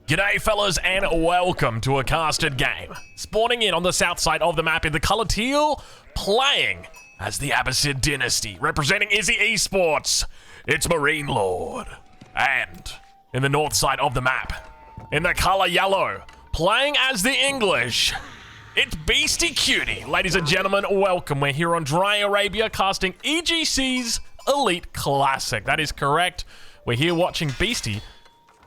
G'day fellas and welcome to a casted game. Spawning in on the south side of the map in the colour teal, playing as the Abbasid dynasty, representing Izzy Esports. It's Marine Lord. And in the north side of the map, in the colour yellow, playing as the English, it's Beastie Cutie. Ladies and gentlemen, welcome. We're here on Dry Arabia casting EGC's Elite Classic. That is correct. We're here watching Beastie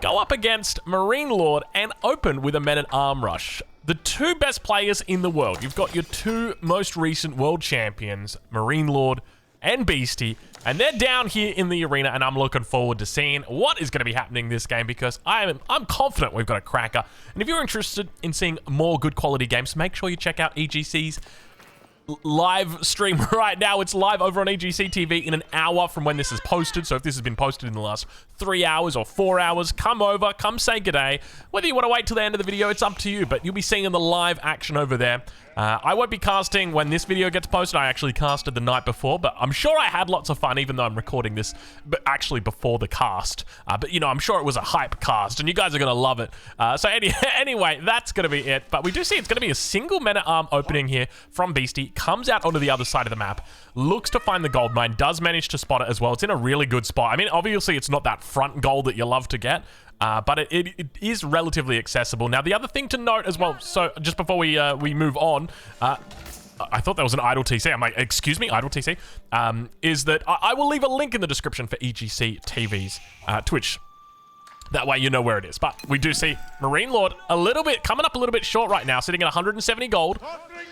go up against Marine Lord and open with a men-at-arm rush. The two best players in the world. You've got your two most recent world champions, Marine Lord and Beastie, and they're down here in the arena, and I'm looking forward to seeing what is going to be happening this game because I'm confident we've got a cracker. And if you're interested in seeing more good quality games, make sure you check out EGC's live stream right now. It's live over on EGC TV in an hour from when this is posted. So if this has been posted in the last 3 hours or 4 hours, come over, come say g'day. Whether you want to wait till the end of the video, it's up to you, but you'll be seeing the live action over there. I won't be casting when this video gets posted. I actually casted the night before, but I'm sure I had lots of fun, even though I'm recording this but actually before the cast. But, you know, I'm sure it was a hype cast, and you guys are going to love it. Anyway, that's going to be it. But we do see it's going to be a single men-at-arm opening here from Beastie. Comes out onto the other side of the map, looks to find the gold mine, does manage to spot it as well. It's in a really good spot. I mean, obviously, it's not that front gold that you love to get, but it is relatively accessible. Now, the other thing to note as well, so just before we move on, I thought that was an idle TC. I'm like, excuse me, idle TC, is that I will leave a link in the description for EGC TV's Twitch. That way you know where it is. But we do see Marine Lord coming up a little bit short right now, sitting at 170 gold.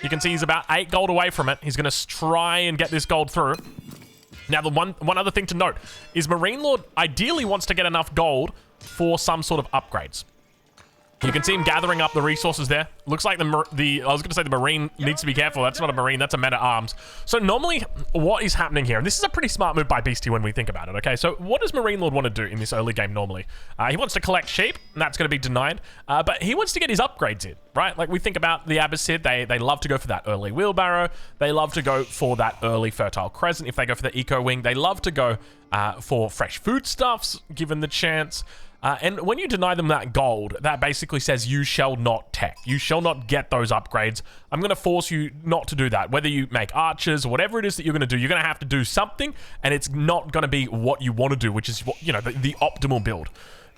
You can see he's about 8 gold away from it. He's going to try and get this gold through. Now, the one other thing to note is Marine Lord ideally wants to get enough gold for some sort of upgrades. You can see him gathering up the resources there. Looks like I was going to say the Marine needs to be careful. That's not a Marine, that's a men-at-arms. So normally, what is happening here, and this is a pretty smart move by Beastie when we think about it, okay? So what does Marine Lord want to do in this early game normally? He wants to collect sheep, and that's going to be denied. But he wants to get his upgrades in, right? Like we think about the Abbasid, they love to go for that early wheelbarrow. They love to go for that early fertile crescent. If they go for the eco wing, they love to go for fresh foodstuffs, given the chance. And when you deny them that gold, that basically says you shall not tech. You shall not get those upgrades. I'm going to force you not to do that. Whether you make archers or whatever it is that you're going to do, you're going to have to do something, and it's not going to be what you want to do, which is, you know, the optimal build.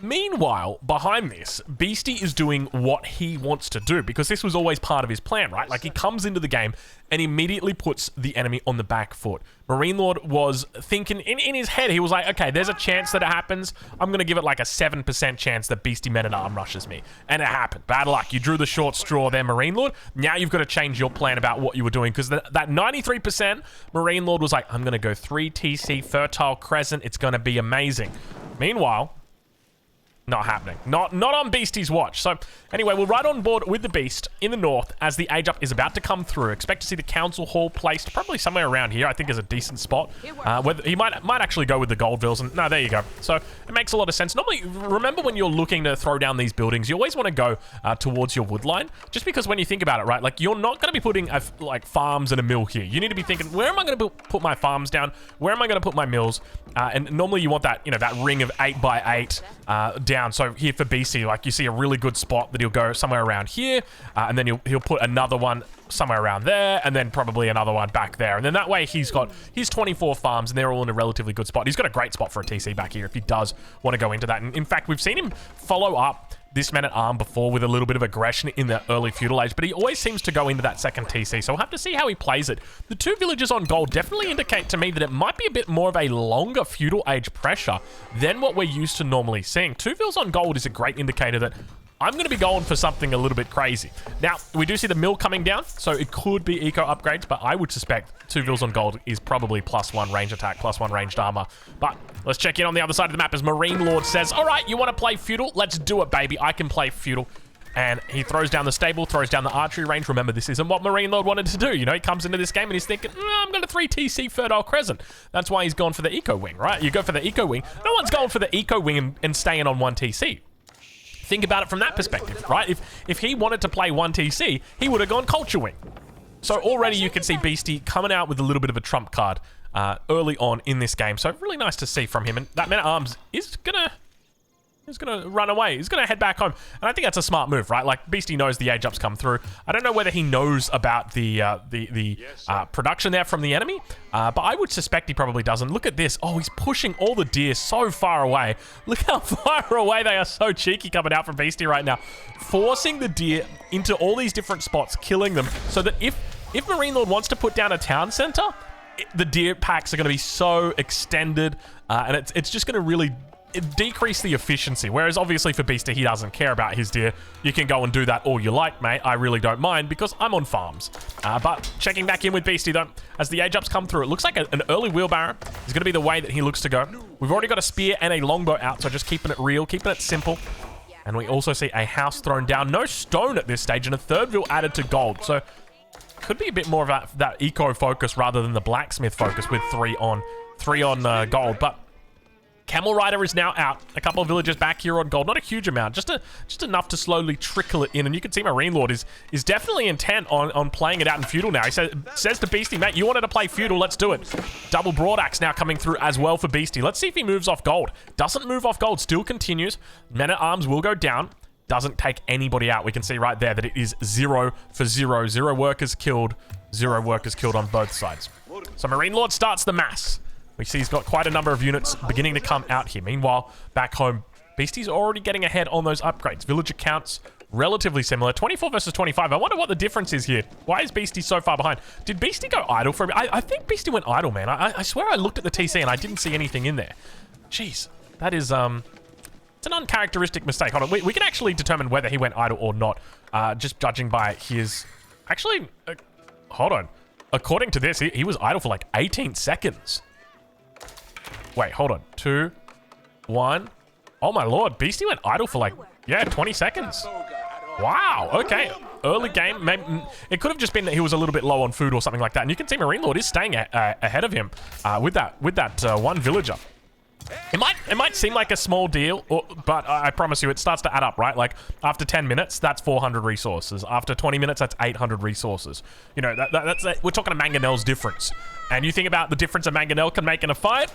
Meanwhile, behind this, Beastie is doing what he wants to do because this was always part of his plan, right? Like he comes into the game and immediately puts the enemy on the back foot. Marine Lord was thinking in his head, he was like, okay, there's a chance that it happens. I'm going to give it like a 7% chance that Beastie men-at-arm rushes me. And it happened. Bad luck. You drew the short straw there, Marine Lord. Now you've got to change your plan about what you were doing because that 93%, Marine Lord was like, I'm going to go 3 TC, Fertile Crescent. It's going to be amazing. Meanwhile, not happening. Not on Beastie's watch. So anyway, we're right on board with the Beast in the north as the age up is about to come through. Expect to see the council hall placed probably somewhere around here. I think is a decent spot. Whether he might actually go with the Goldvilles. And no, there you go. So it makes a lot of sense. Normally, remember when you're looking to throw down these buildings, you always want to go towards your wood line. Just because when you think about it, right, like you're not going to be putting like farms and a mill here. You need to be thinking, where am I going to put my farms down? Where am I going to put my mills? And normally you want that, you know, that ring of 8x8 down. So here for BC, like you see a really good spot that he'll go somewhere around here, and then he'll put another one somewhere around there, and then probably another one back there. And then that way he's got his 24 farms, and they're all in a relatively good spot. He's got a great spot for a TC back here if he does want to go into that. And in fact, we've seen him follow up this men-at-arm before with a little bit of aggression in the early feudal age, but he always seems to go into that second TC, so we'll have to see how he plays it. The two villages on gold definitely indicate to me that it might be a bit more of a longer feudal age pressure than what we're used to normally seeing. 2 villas on gold is a great indicator that I'm going to be going for something a little bit crazy. Now, we do see the mill coming down, so it could be eco upgrades, but I would suspect 2 villas on gold is probably +1 range attack, +1 ranged armor. But let's check in on the other side of the map as Marine Lord says, all right, you want to play feudal? Let's do it, baby. I can play feudal. And he throws down the stable, throws down the archery range. Remember, this isn't what Marine Lord wanted to do. You know, he comes into this game and he's thinking, I'm going to 3 TC Fertile Crescent. That's why he's gone for the eco wing, right? You go for the eco wing. No one's going for the eco wing and staying on 1 TC. Think about it from that perspective, right? If he wanted to play 1 TC, he would have gone Culture Wing. So already you can see Beastie coming out with a little bit of a trump card early on in this game. So really nice to see from him. And that man-at-arms is going to He's going to run away. He's going to head back home. And I think that's a smart move, right? Like, Beastie knows the age-ups come through. I don't know whether he knows about the production there from the enemy, but I would suspect he probably doesn't. Look at this. Oh, he's pushing all the deer so far away. Look how far away they are. So cheeky coming out from Beastie right now. Forcing the deer into all these different spots, killing them, so that if Marine Lord wants to put down a town center, the deer packs are going to be so extended, and it's just going to really decrease the efficiency. Whereas obviously for Beastie, he doesn't care about his deer. You can go and do that all you like, mate. I really don't mind because I'm on farms. But checking back in with Beastie though, as the age ups come through, it looks like an early wheelbarrow is going to be the way that he looks to go. We've already got a spear and a longbow out, so just keeping it real, keeping it simple. And we also see a house thrown down. No stone at this stage, and a third wheel added to gold. So could be a bit more of that eco focus rather than the blacksmith focus with three on gold. But Camel Rider is now out. A couple of villagers back here on gold. Not a huge amount, just enough to slowly trickle it in. And you can see Marine Lord is definitely intent on playing it out in feudal now. He says to Beastie, mate, you wanted to play feudal, let's do it. Double broadaxe now coming through as well for Beastie. Let's see if he moves off gold. Doesn't move off gold, still continues. Men-at-Arms will go down. Doesn't take anybody out. We can see right there that it is 0 for 0. 0 workers killed. 0 workers killed on both sides. So Marine Lord starts the mass. We see he's got quite a number of units beginning to come out here. Meanwhile, back home, Beastie's already getting ahead on those upgrades. Villager counts, relatively similar. 24 versus 25. I wonder what the difference is here. Why is Beastie so far behind? Did Beastie go idle for a bit? I think Beastie went idle, man. I swear I looked at the TC and I didn't see anything in there. Jeez, that is, it's an uncharacteristic mistake. Hold on, we can actually determine whether he went idle or not, just judging by his... Actually, hold on. According to this, he was idle for like 18 seconds. Wait, hold on. 2, 1. Oh my lord, Beastie went idle for like, yeah, 20 seconds. Wow, okay. Early game, maybe it could have just been that he was a little bit low on food or something like that. And you can see Marine Lord is staying ahead of him with that one villager. It might seem like a small deal, but I promise you it starts to add up, right? Like, after 10 minutes, that's 400 resources. After 20 minutes, that's 800 resources. You know, we're talking a mangonel's difference. And you think about the difference a mangonel can make in a fight?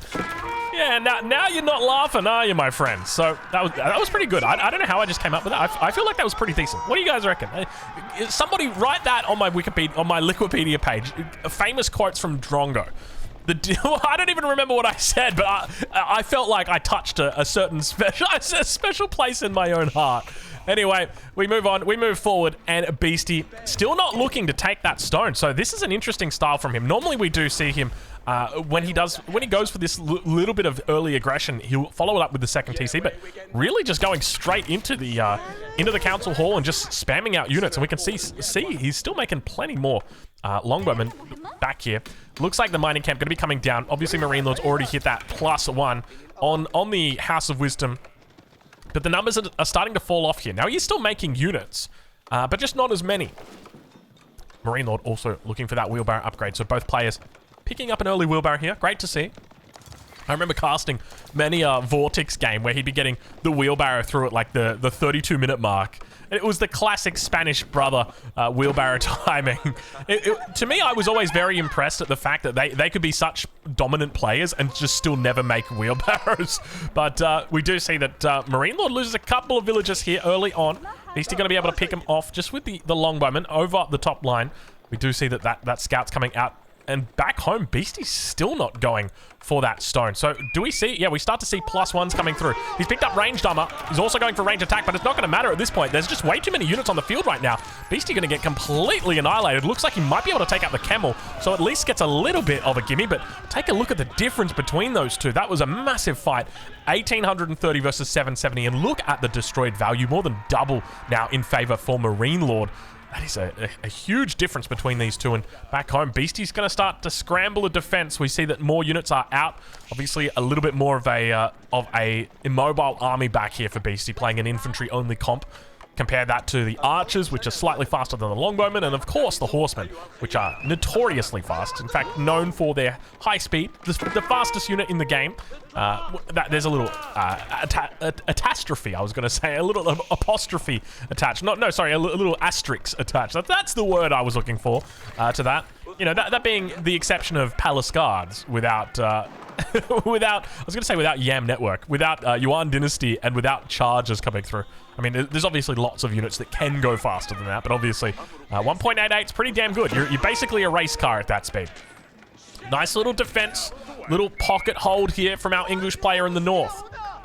Yeah, now you're not laughing, are you, my friend? So that was pretty good. I don't know how I just came up with that. I feel like that was pretty decent. What do you guys reckon? Somebody write that on my Wikipedia page. Famous quotes from Drongo. I don't even remember what I said, but I felt like I touched a certain special place in my own heart. Anyway, we move on. We move forward, and Beastie still not looking to take that stone. So this is an interesting style from him. Normally, we do see him when he goes for this little bit of early aggression, he'll follow it up with the second TC, but really just going straight into the council hall and just spamming out units. And we can see he's still making plenty more longbowmen back here. Looks like the mining camp going to be coming down. Obviously, Marine Lord's already hit that +1 on the House of Wisdom. But the numbers are starting to fall off here. Now, he's still making units, but just not as many. Marine Lord also looking for that wheelbarrow upgrade. So both players picking up an early wheelbarrow here. Great to see. I remember casting many a Vortex game where he'd be getting the wheelbarrow through at like the 32-minute mark. And it was the classic Spanish brother wheelbarrow timing. To me, I was always very impressed at the fact that they could be such dominant players and just still never make wheelbarrows. But we do see that Marine Lord loses a couple of villagers here early on. He's still going to be able to pick them off just with the longbowman over the top line. We do see that scout's coming out. And back home, Beastie's still not going for that stone. So do we see? Yeah, we start to see +1s coming through. He's picked up ranged armor. He's also going for range attack, but it's not going to matter at this point. There's just way too many units on the field right now. Beastie going to get completely annihilated. Looks like he might be able to take out the camel, so at least gets a little bit of a gimme. But take a look at the difference between those two. That was a massive fight. 1,830 versus 770. And look at the destroyed value. More than double now in favor for Marine Lord. That is a huge difference between these two. And back home, Beastie's going to start to scramble a defense. We see that more units are out. Obviously, a little bit more of a immobile army back here for Beastie, playing an infantry-only comp. Compare that to the archers, which are slightly faster than the longbowmen, and of course the horsemen, which are notoriously fast. In fact, known for their high speed. The fastest unit in the game. There's a little catastrophe, I was going to say. A little apostrophe attached. Sorry, a little asterisk attached. That's the word I was looking for to that. You know, that being the exception of Palace Guards without... without Yam Network, without Yuan Dynasty, and without charges coming through. I mean, there's obviously lots of units that can go faster than that, but obviously 1.88 is pretty damn good. You're basically a race car at that speed. Nice little defense, little pocket hold here from our English player in the north.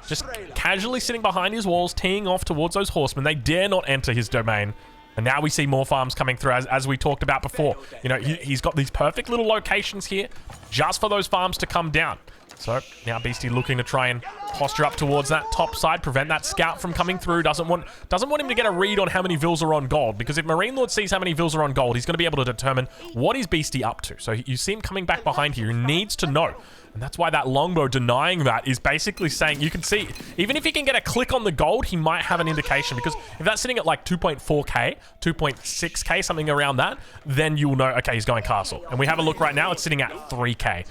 Just casually sitting behind his walls, teeing off towards those horsemen. They dare not enter his domain. And now we see more farms coming through, as we talked about before. You know, he's got these perfect little locations here just for those farms to come down. So now Beastie looking to try and posture up towards that top side, prevent that scout from coming through. Doesn't want him to get a read on how many vills are on gold, because if Marine Lord sees how many vills are on gold, he's going to be able to determine what is Beastie up to. So you see him coming back behind here. He needs to know. And that's why that longbow denying that is basically saying, you can see, even if he can get a click on the gold, he might have an indication, because if that's sitting at like 2.4k, 2.6k, something around that, then you'll know, okay, he's going castle. And we have a look right now, it's sitting at 3k.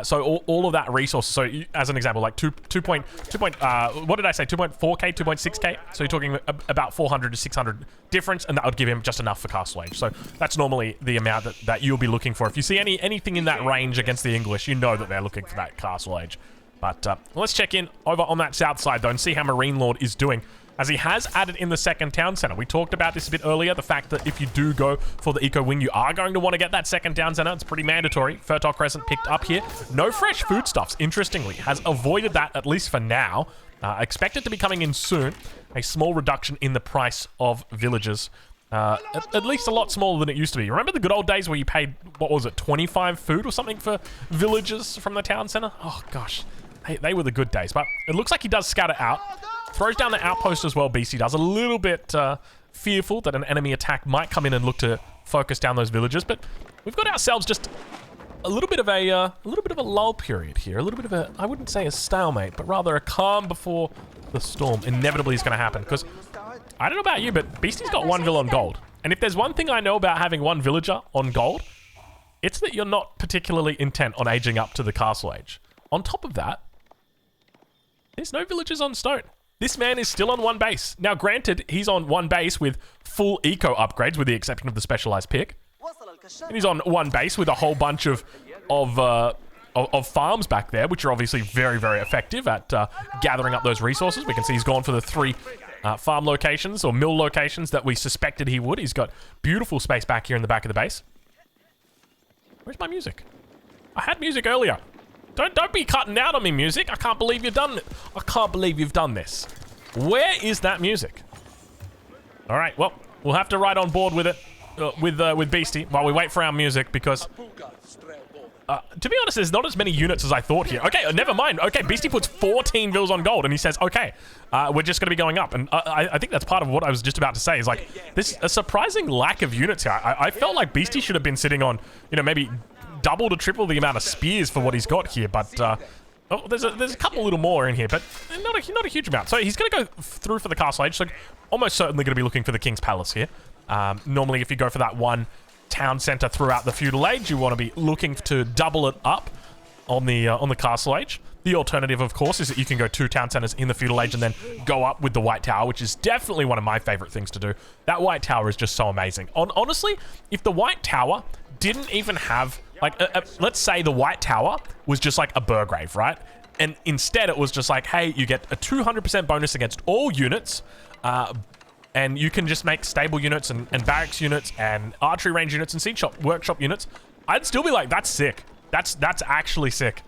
So all of that resource, so as an example, like 2.4k, 2.6k, so you're talking about 400 to 600 difference, and that would give him just enough for castle age. So that's normally the amount that you'll be looking for. If you see anything in that range against the English, you know that they're looking for that castle age. But let's check in over on that south side though and see how Marine Lord is doing, as he has added in the second town center. We talked about this a bit earlier, the fact that if you do go for the eco wing, you are going to want to get that second town center. It's pretty mandatory. Fertile Crescent picked up here. No fresh foodstuffs, interestingly, has avoided that, at least for now. Expect it to be coming in soon. A small reduction in the price of villages. At least a lot smaller than it used to be. Remember the good old days where you paid, what was it, 25 food or something for villages from the town center? Oh gosh, they were the good days. But it looks like he does scatter out. Throws down the outpost as well, BC does. A little bit fearful that an enemy attack might come in and look to focus down those villages. But we've got ourselves just a little bit of a lull period here. A little bit of a, I wouldn't say a stalemate, but rather a calm before the storm inevitably is going to happen. Because I don't know about you, but Beastie's got one villa on gold. And if there's one thing I know about having one villager on gold, it's that you're not particularly intent on aging up to the castle age. On top of that, there's no villagers on stone. This man is still on one base. Now, granted, he's on one base with full eco upgrades, with the exception of the specialized pick. And he's on one base with a whole bunch of farms back there, which are obviously very, very effective at gathering up those resources. We can see he's gone for the 3 farm locations or mill locations that we suspected he would. He's got beautiful space back here in the back of the base. Where's my music? I had music earlier. Don't be cutting out on me, music. I can't believe you've done it. I can't believe you've done this. Where is that music? All right, well, we'll have to ride on board with it, with Beastie while we wait for our music, because to be honest, there's not as many units as I thought here. Okay, never mind. Okay, Beastie puts 14 vills on gold, and he says, okay, we're just going to be going up. And I think that's part of what I was just about to say, is like, there's a surprising lack of units here. I felt like Beastie should have been sitting on, you know, maybe double to triple the amount of spears for what he's got here, but oh, there's a couple little more in here, but not a huge amount. So he's going to go through for the castle age, so almost certainly going to be looking for the King's Palace here. Normally, if you go for that one town center throughout the feudal age, you want to be looking to double it up on the castle age. The alternative, of course, is that you can go 2 town centers in the feudal age and then go up with the White Tower, which is definitely one of my favorite things to do. That White Tower is just so amazing. Honestly, if the White Tower didn't even have, like, let's say the White Tower was just like a Burgrave, right? And instead it was just like, hey, you get a 200% bonus against all units, and you can just make stable units and barracks units and archery range units and seed workshop units. I'd still be like, that's sick. That's actually sick.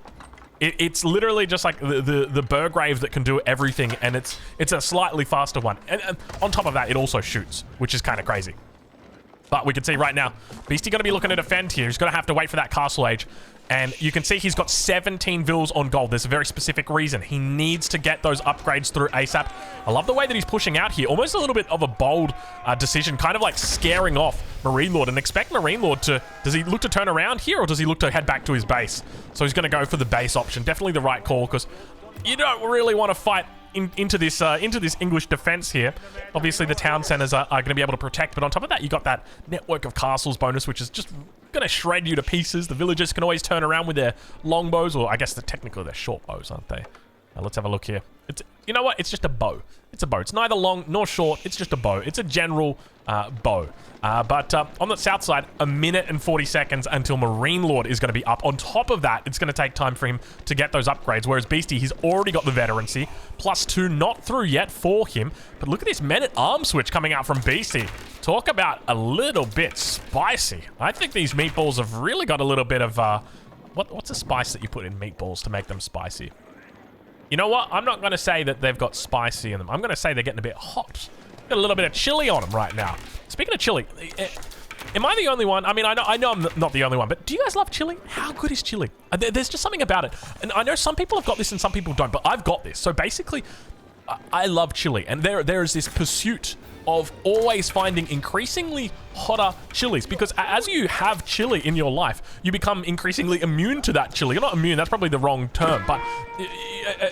It's literally just like the Burgrave that can do everything, and it's a slightly faster one. And on top of that, it also shoots, which is kind of crazy. But we can see right now, Beastie going to be looking to defend here. He's going to have to wait for that castle age. And you can see he's got 17 vills on gold. There's a very specific reason. He needs to get those upgrades through ASAP. I love the way that he's pushing out here. Almost a little bit of a bold decision, kind of like scaring off Marine Lord. And expect Marine Lord to... Does he look to turn around here, or does he look to head back to his base? So he's going to go for the base option. Definitely the right call, because you don't really want to fight into this English defense here. Obviously, the town centers are going to be able to protect, but on top of that, you got that network of castles bonus, which is just going to shred you to pieces. The villagers can always turn around with their longbows, or I guess technically they're short bows, aren't they? Let's have a look here. You know what? It's just a bow. It's a bow. It's neither long nor short. It's just a bow. It's a general bow. But on the south side, 1 minute and 40 seconds until Marine Lord is going to be up. On top of that, it's going to take time for him to get those upgrades, whereas Beastie, he's already got the veterancy. +2 not through yet for him. But look at this men-at-arms switch coming out from Beastie. Talk about a little bit spicy. I think these meatballs have really got a little bit of... what's a spice that you put in meatballs to make them spicy? You know what? I'm not going to say that they've got spicy in them. I'm going to say they're getting a bit hot. Got a little bit of chili on them right now. Speaking of chili, am I the only one? I mean, I know I'm not the only one, but do you guys love chili? How good is chili? There's just something about it. And I know some people have got this and some people don't, but I've got this. So basically, I love chili. And there is this pursuit of always finding increasingly hotter chilies, because as you have chili in your life, you become increasingly immune to that chili. You're not immune, that's probably the wrong term, but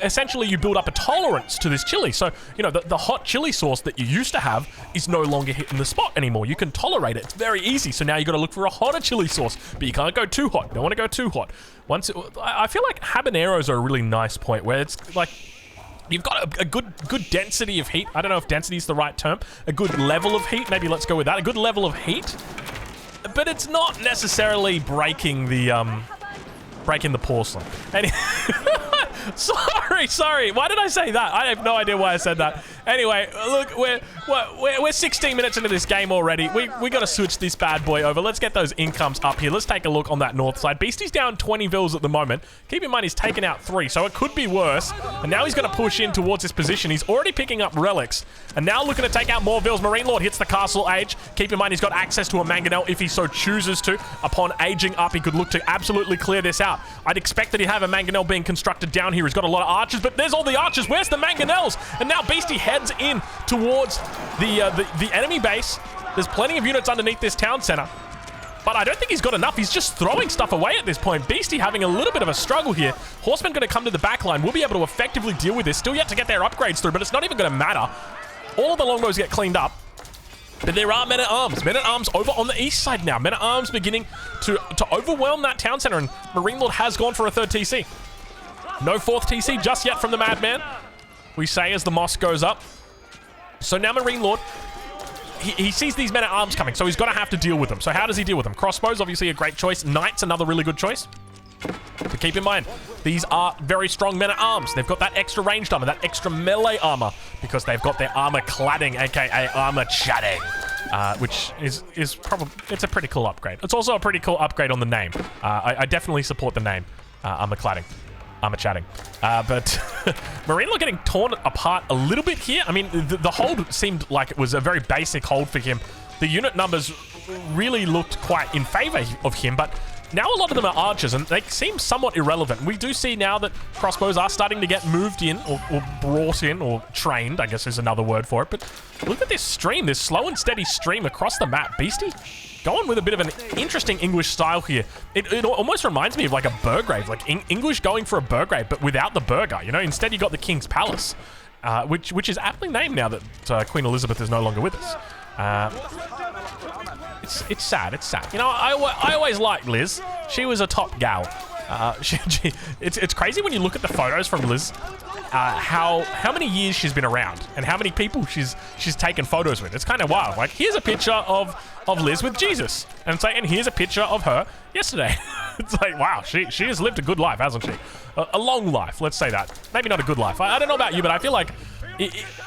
essentially you build up a tolerance to this chili. So, you know, the hot chili sauce that you used to have is no longer hitting the spot anymore. You can tolerate it. It's very easy. So now you got to look for a hotter chili sauce, but you can't go too hot. You don't want to go too hot. I feel like habaneros are a really nice point where it's like, you've got a good density of heat. I don't know if density is the right term. A good level of heat. Maybe let's go with that. A good level of heat. But it's not necessarily breaking the porcelain. Sorry. Why did I say that? I have no idea why I said that. Anyway, look, we're 16 minutes into this game already. We got to switch this bad boy over. Let's get those incomes up here. Let's take a look on that north side. Beastie's down 20 vills at the moment. Keep in mind he's taken out 3, so it could be worse. And now he's going to push in towards his position. He's already picking up relics. And now looking to take out more vills. Marine Lord hits the castle age. Keep in mind he's got access to a mangonel if he so chooses to. Upon aging up, he could look to absolutely clear this out. I'd expect that he'd have a mangonel being constructed down here. He's got a lot of archers, but there's all the archers. Where's the mangonels? And now Beastie heads in towards the enemy base. There's plenty of units underneath this town center, but I don't think he's got enough. He's just throwing stuff away at this point. Beastie having a little bit of a struggle here. Horsemen going to come to the back line. We'll be able to effectively deal with this. Still yet to get their upgrades through, but it's not even going to matter. All of the longbows get cleaned up. But there are men-at-arms. Men-at-arms over on the east side now. Men-at-arms beginning to overwhelm that town center, and Marine Lord has gone for a 3rd TC. No 4th TC just yet from the Madman, we say as the moss goes up. So now Marine Lord, he sees these men-at-arms coming, so he's going to have to deal with them. So how does he deal with them? Crossbows, obviously a great choice. Knights, another really good choice. But keep in mind, these are very strong men-at-arms. They've got that extra ranged armor, that extra melee armor, because they've got their armor cladding, aka armor chatting, which is probably, it's a pretty cool upgrade. It's also a pretty cool upgrade on the name. I definitely support the name, armor cladding. I'm chatting. But Marine Lord getting torn apart a little bit here. I mean, the hold seemed like it was a very basic hold for him. The unit numbers really looked quite in favor of him, but now a lot of them are archers, and they seem somewhat irrelevant. We do see now that crossbows are starting to get moved in, or brought in, or trained, I guess is another word for it. But look at this stream, this slow and steady stream across the map. Beastie going with a bit of an interesting English style here. It almost reminds me of like a Burgrave, like English going for a Burgrave, but without the burger, you know? Instead, you got the King's Palace, which is aptly named now that Queen Elizabeth is no longer with us. It's sad. It's sad. You know, I always liked Liz. She was a top gal. It's crazy when you look at the photos from Liz, how many years she's been around and how many people she's taken photos with. It's kind of wild. Like, here's a picture of Liz with Jesus, and it's like, and here's a picture of her yesterday. It's like, wow, she has lived a good life, hasn't she? A long life, let's say that. Maybe not a good life. I don't know about you, but I feel like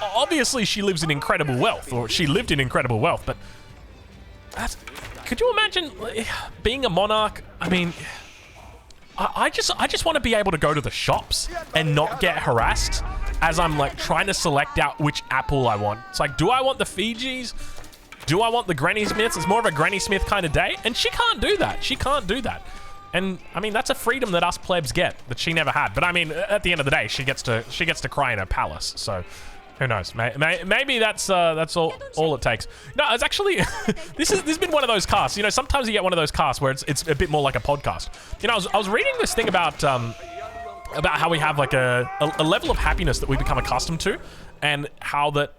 obviously she lives in incredible wealth, or she lived in incredible wealth, but could you imagine being a monarch? I mean, I just want to be able to go to the shops and not get harassed as I'm like trying to select out which apple I want. It's like, do I want the Fijis? Do I want the Granny Smiths? It's more of a Granny Smith kind of day, and she can't do that. She can't do that. And I mean, that's a freedom that us plebs get that she never had. But I mean, at the end of the day, she gets to cry in her palace. So who knows? Maybe that's all it takes. No, it's actually this has been one of those casts. You know, sometimes you get one of those casts where it's a bit more like a podcast. You know, I was reading this thing about about how we have like a level of happiness that we become accustomed to, and how that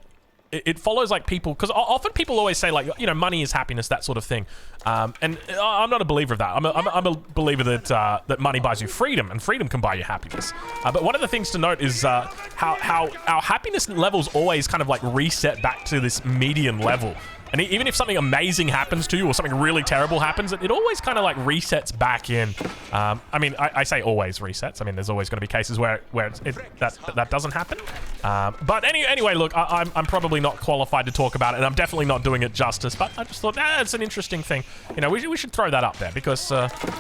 it follows like people, because often people always say like, you know, money is happiness, that sort of thing, and I'm not a believer of that. I'm a believer that that money buys you freedom, and freedom can buy you happiness. But one of the things to note is how our happiness levels always kind of like reset back to this median level. And even if something amazing happens to you or something really terrible happens, it always kind of like resets back in. I mean, I say always resets. I mean, there's always going to be cases where that doesn't happen. But anyway, look, I'm probably not qualified to talk about it, and I'm definitely not doing it justice. But I just thought it's an interesting thing. You know, we should throw that up there because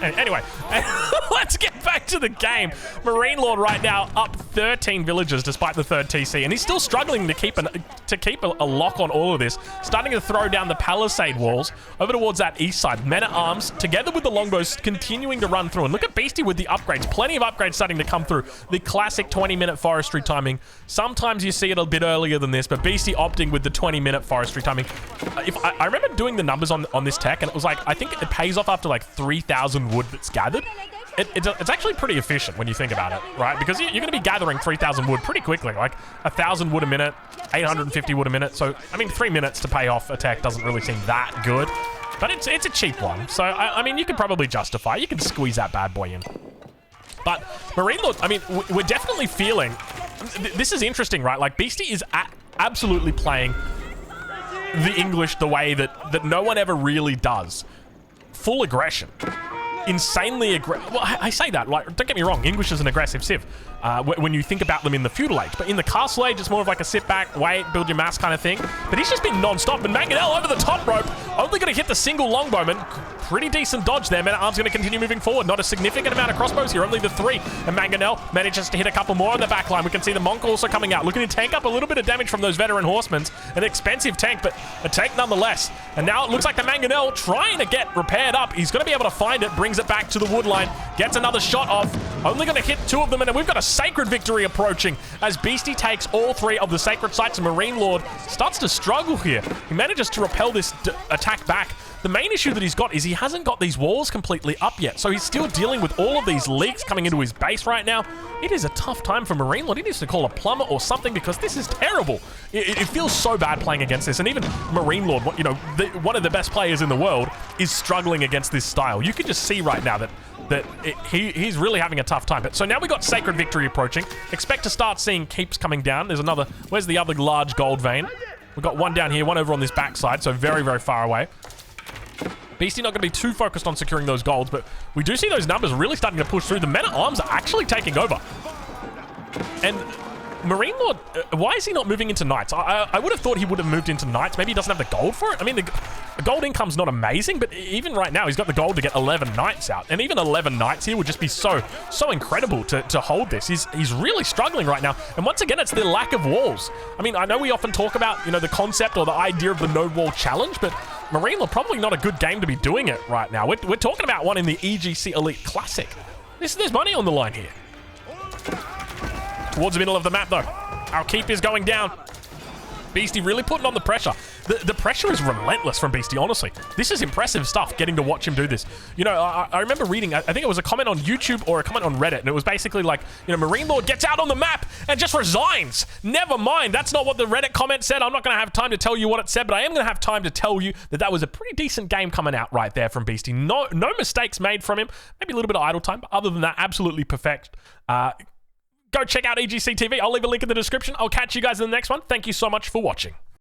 anyway, let's get back to the game. Marine Lord right now up 13 villagers despite the third TC, and he's still struggling to keep a lock on all of this. Starting to throw down the palisade walls over towards that east side. Men-at-arms together with the longbows continuing to run through, and look at Beastie with the upgrades. Plenty of upgrades starting to come through. The classic 20-minute forestry timing. Sometimes you see it a bit earlier than this, but Beastie opting with the 20-minute forestry timing. I remember doing the numbers on this tech, and it was like, I think it pays off after like 3,000 wood that's gathered. It's actually pretty efficient when you think about it, right? Because you're going to be gathering 3,000 wood pretty quickly, like 1,000 wood a minute, 850 wood a minute. So, I mean, 3 minutes to pay off a tech doesn't really seem that good, but it's a cheap one. So, I mean, you can probably justify. You can squeeze that bad boy in. But Marine Lord, I mean, we're definitely feeling... This is interesting, right? Like, Beastie is absolutely playing the English the way that no one ever really does. Full aggression. Insanely aggressive. Well, I say that, like, don't get me wrong, English is an aggressive civ when you think about them in the feudal age, but in the castle age, it's more of like a sit back, wait, build your mass kind of thing. But he's just been non-stop, and Mangonel over the top rope, only going to hit the single longbowman. Pretty decent dodge there. Men-at-arms going to continue moving forward. Not a significant amount of crossbows here, only the 3. And Mangonel manages to hit a couple more on the back line. We can see the Monk also coming out, looking to tank up a little bit of damage from those veteran horsemen. An expensive tank, but a tank nonetheless. And now it looks like the Mangonel trying to get repaired up. He's going to be able to find it, brings it back to the wood line, gets another shot off. Only going to hit 2 of them, and then we've got a sacred victory approaching as Beastie takes all 3 of the sacred sites, and Marine Lord starts to struggle here. He manages to repel this attack back. The main issue that he's got is he hasn't got these walls completely up yet, so he's still dealing with all of these leaks coming into his base right now. It is a tough time for Marine Lord. He needs to call a plumber or something because this is terrible. It feels so bad playing against this, and even Marine Lord, you know, one of the best players in the world, is struggling against this style. You can just see right now that he's really having a tough time. But so now we got Sacred Victory approaching. Expect to start seeing keeps coming down. There's another. Where's the other large gold vein? We've got one down here, one over on this backside, so very, very far away. Beastie not going to be too focused on securing those golds, but we do see those numbers really starting to push through. The Men-at-Arms are actually taking over. And Marine Lord, why is he not moving into Knights? I would have thought he would have moved into Knights. Maybe he doesn't have the gold for it. I mean, the gold income's not amazing, but even right now, he's got the gold to get 11 Knights out. And even 11 Knights here would just be so incredible to hold this. He's really struggling right now. And once again, it's the lack of walls. I mean, I know we often talk about, you know, the concept or the idea of the no-wall challenge, but Marine Lord, probably not a good game to be doing it right now. We're talking about one in the EGC Elite Classic. There's money on the line here. Towards the middle of the map, though. Our keep is going down. Beastie really putting on the pressure. The pressure is relentless from Beastie, honestly. This is impressive stuff, getting to watch him do this. You know, I remember reading, I think it was a comment on YouTube or a comment on Reddit, and it was basically like, you know, Marine Lord gets out on the map and just resigns. Never mind. That's not what the Reddit comment said. I'm not going to have time to tell you what it said, but I am going to have time to tell you that was a pretty decent game coming out right there from Beastie. No mistakes made from him. Maybe a little bit of idle time, but other than that, absolutely perfect. Go check out EGC TV. I'll leave a link in the description. I'll catch you guys in the next one. Thank you so much for watching.